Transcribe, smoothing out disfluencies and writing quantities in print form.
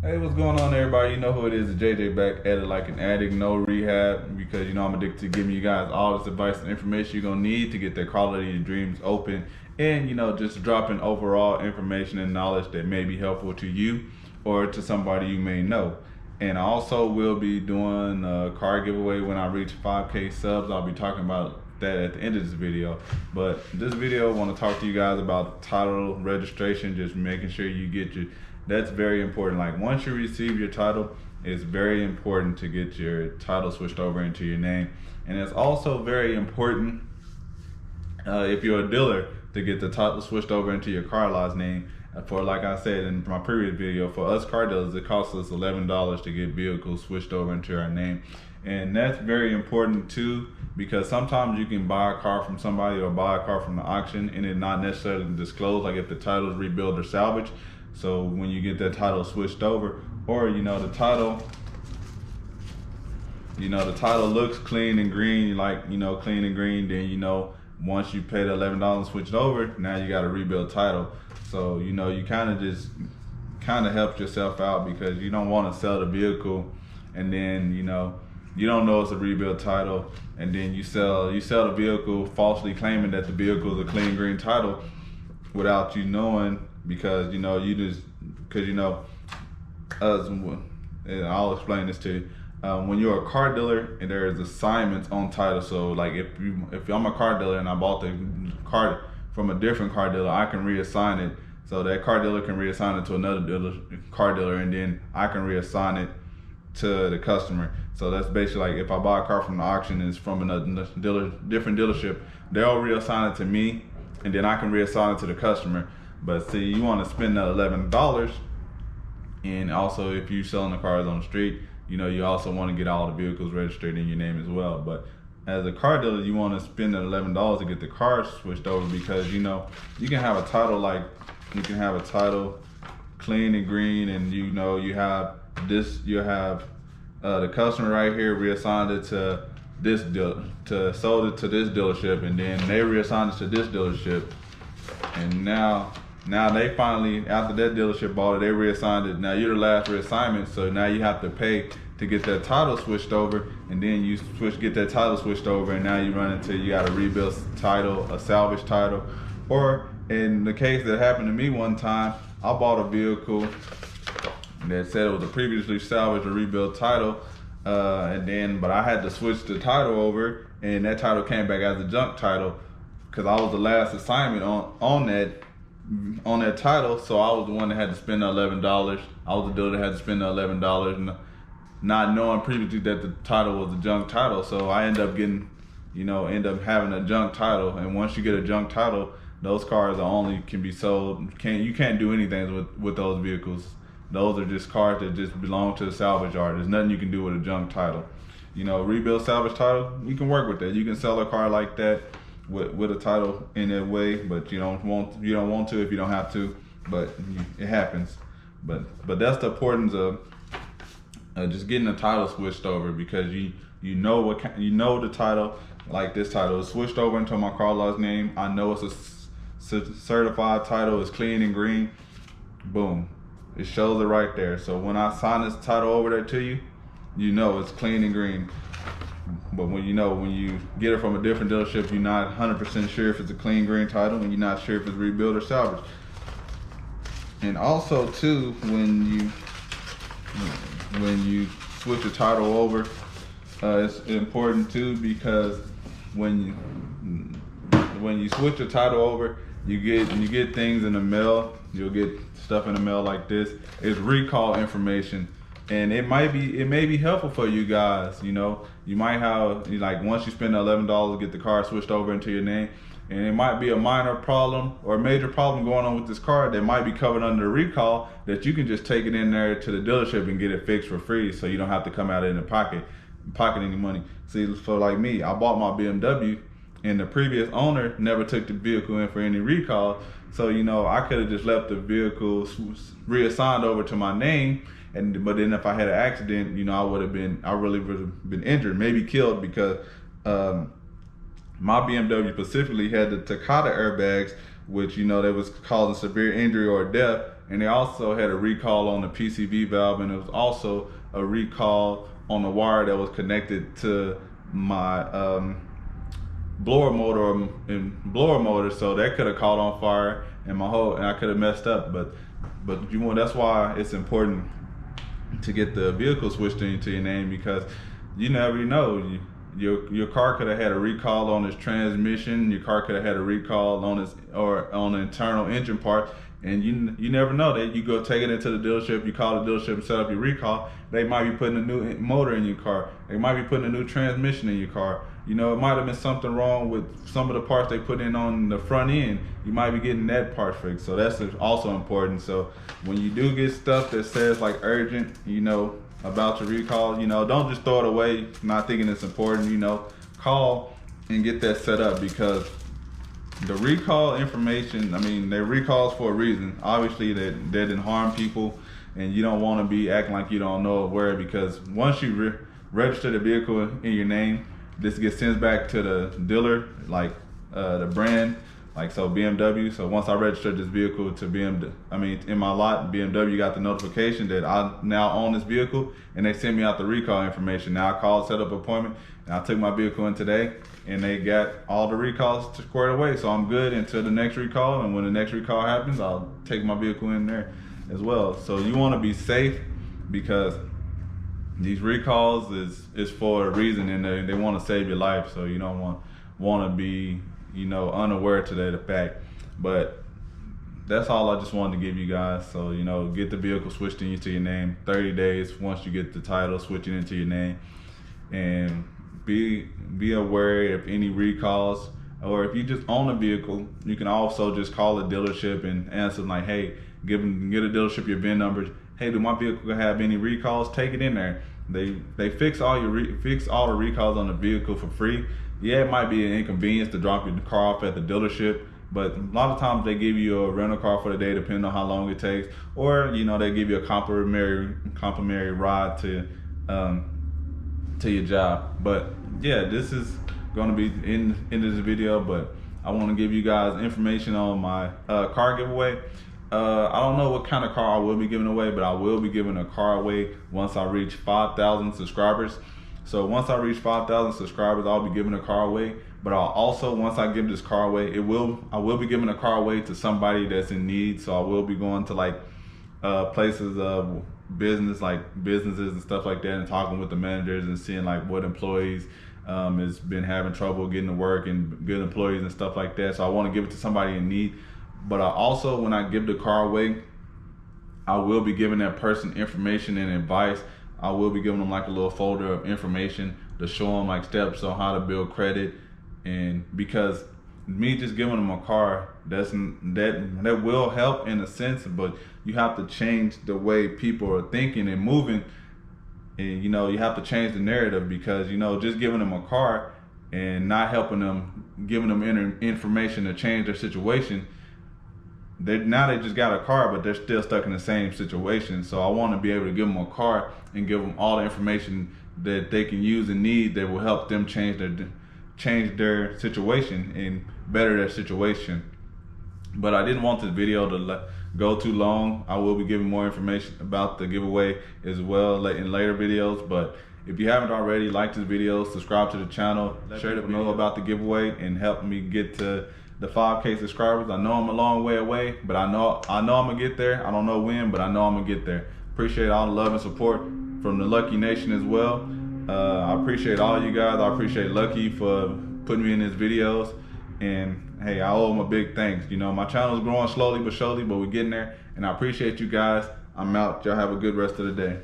Hey, what's going on, everybody? You know who it is, JJ back at it like an addict, no rehab, because I'm addicted to giving you guys all this advice and information you're gonna need to get that quality of your dreams open, and just dropping overall information and knowledge that may be helpful to you or to somebody you may know. And I also will be doing a card giveaway when I reach 5K subs. I'll be talking about that at the end of this video. But this video, I want to talk to you guys about title registration, just making sure you get your, that's very important. Like once you receive your title, it's very important to get your title switched over into your name. And it's also very important if you're a dealer to get the title switched over into your car lot's name. For, like I said in my previous video, for us car dealers, it costs us $11 to get vehicles switched over into our name. And that's very important too, because sometimes you can buy a car from somebody or buy a car from the auction and it not necessarily disclosed, like if the title is rebuild or salvage. So when you get that title switched over, or the title looks clean and green, like clean and green, then once you pay the $11 and switch it over, now you got a rebuild title. So you kind of help yourself out, because you don't want to sell the vehicle and then you don't know it's a rebuild title, and then you sell the vehicle falsely claiming that the vehicle is a clean green title without you knowing, because and I'll explain this to you. When you're a car dealer and there is assignments on title, so like if I'm a car dealer and I bought the car from a different car dealer, I can reassign it. So that car dealer can reassign it to another car dealer, and then I can reassign it to the customer. So that's basically like if I buy a car from the auction and it's from another different dealership, they'll reassign it to me, and then I can reassign it to the customer. But see, you want to spend that $11, and also if you're selling the cars on the street, you also want to get all the vehicles registered in your name as well. But as a car dealer, you want to spend that $11 to get the car switched over, because you can have a title clean and green, and you have the customer right here reassigned it to sold it to this dealership, and then they reassigned it to this dealership, and now they finally, after that dealership bought it, they reassigned it. Now you're the last reassignment, so now you have to pay to get that title switched over, and then you get that title switched over, and now you run into, you got a rebuild title, a salvage title. Or in the case that happened to me one time, I bought a vehicle that said it was a previously salvaged or rebuilt title, but I had to switch the title over, and that title came back as a junk title, because I was the last assignment on that title. So I was the one that had to spend the $11. I was the dealer that had to spend the $11, not knowing previously that the title was a junk title. So I end up having a junk title. And once you get a junk title, those cars can be sold. You can't do anything with those vehicles. Those are just cars that just belong to the salvage yard. There's nothing you can do with a junk title. Rebuild salvage title, you can work with that. You can sell a car like that with a title in that way, but you don't want to if you don't have to, but it happens. But that's the importance of just getting the title switched over, because you know the title, like this title is switched over into my car lot's name. I know it's a certified title, it's clean and green. Boom, it shows it right there. So when I sign this title over there to you, it's clean and green. But when you get it from a different dealership, you're not 100% sure if it's a clean green title, and you're not sure if it's rebuild or salvage. And also too, when you switch the title over, it's important too, because when you switch the title over, you get things in the mail. You'll get stuff in the mail like this. It's recall information. And it may be helpful for you guys. You might have, like, once you spend the $11 to get the car switched over into your name, and it might be a minor problem or a major problem going on with this car that might be covered under the recall, that you can just take it in there to the dealership and get it fixed for free, so you don't have to come out in the pocket any money. See, for like me, I bought my BMW, and the previous owner never took the vehicle in for any recall. So I could have just left the vehicle reassigned over to my name. But then if I had an accident, I really would have been injured, maybe killed, because my BMW specifically had the Takata airbags, which, you know, that was causing severe injury or death. And they also had a recall on the PCV valve, and it was also a recall on the wire that was connected to my blower motor, so that could have caught on fire and I could have messed up. But that's why it's important to get the vehicle switched into your name, because you never know. Your car could have had a recall on its transmission. Your car could have had a recall on on the internal engine part, and you never know. That you go take it into the dealership, you call the dealership and set up your recall. They might be putting a new motor in your car. They might be putting a new transmission in your car. You know, it might have been something wrong with some of the parts they put in on the front end. You might be getting that part fixed. So that's also important. So when you do get stuff that says like urgent, you know, about your recall, you know, don't just throw it away not thinking it's important. You know, call and get that set up, because the recall information, I mean, they're recalls for a reason. Obviously they didn't harm people, and you don't want to be acting like you don't know where, because once you register the vehicle in your name, this gets sent back to the dealer, like the brand, like so BMW. So once I registered this vehicle to in my lot, BMW got the notification that I now own this vehicle, and they sent me out the recall information. Now I called, set up an appointment, and I took my vehicle in today, and they got all the recalls squared away. So I'm good until the next recall, and when the next recall happens, I'll take my vehicle in there as well. So you want to be safe, because these recalls is for a reason, and they want to save your life. So you don't want to be, you know, unaware to that fact. But that's all I just wanted to give you guys. So, you know, get the vehicle switched into your name. 30 days once you get the title, switch it into your name, and be aware if any recalls, or if you just own a vehicle, you can also just call the dealership and answer like, hey, get a dealership your VIN numbers. Hey, do my vehicle have any recalls? Take it in there. They fix all the recalls on the vehicle for free. Yeah, it might be an inconvenience to drop your car off at the dealership, but a lot of times they give you a rental car for the day, depending on how long it takes, or, you know, they give you a complimentary ride to your job. But yeah, this is going to be in this video, but I want to give you guys information on my car giveaway. I don't know what kind of car I will be giving away, but I will be giving a car away once I reach 5,000 subscribers. So once I reach 5,000 subscribers, I'll be giving a car away. But I'll also, once I give this car away, I will be giving a car away to somebody that's in need. So I will be going to like places of businesses and stuff like that, and talking with the managers and seeing like what employees has been having trouble getting to work, and good employees and stuff like that. So I want to give it to somebody in need. But I also, when I give the car away, I will be giving that person information and advice. I will be giving them like a little folder of information to show them like steps on how to build credit. And because me just giving them a car, that will help in a sense, but you have to change the way people are thinking and moving. And, you know, you have to change the narrative, because, you know, just giving them a car and not helping them, giving them information to change their situation, now they just got a car, but they're still stuck in the same situation. So I want to be able to give them a car and give them all the information that they can use and need that will help them change their situation and better their situation. But I didn't want this video to go too long. I will be giving more information about the giveaway as well in later videos. But if you haven't already, like this video, subscribe to the channel, share it, know about the giveaway, and help me get to the 5K subscribers. I know I'm a long way away, but I know I'm gonna get there. I don't know when, but I know I'm gonna get there. Appreciate all the love and support from the Lucky Nation as well. I appreciate all you guys. I appreciate Lucky for putting me in his videos, and hey, I owe him a big thanks. You know, my channel's growing slowly but surely, but we're getting there, and I appreciate you guys. I'm out. Y'all have a good rest of the day.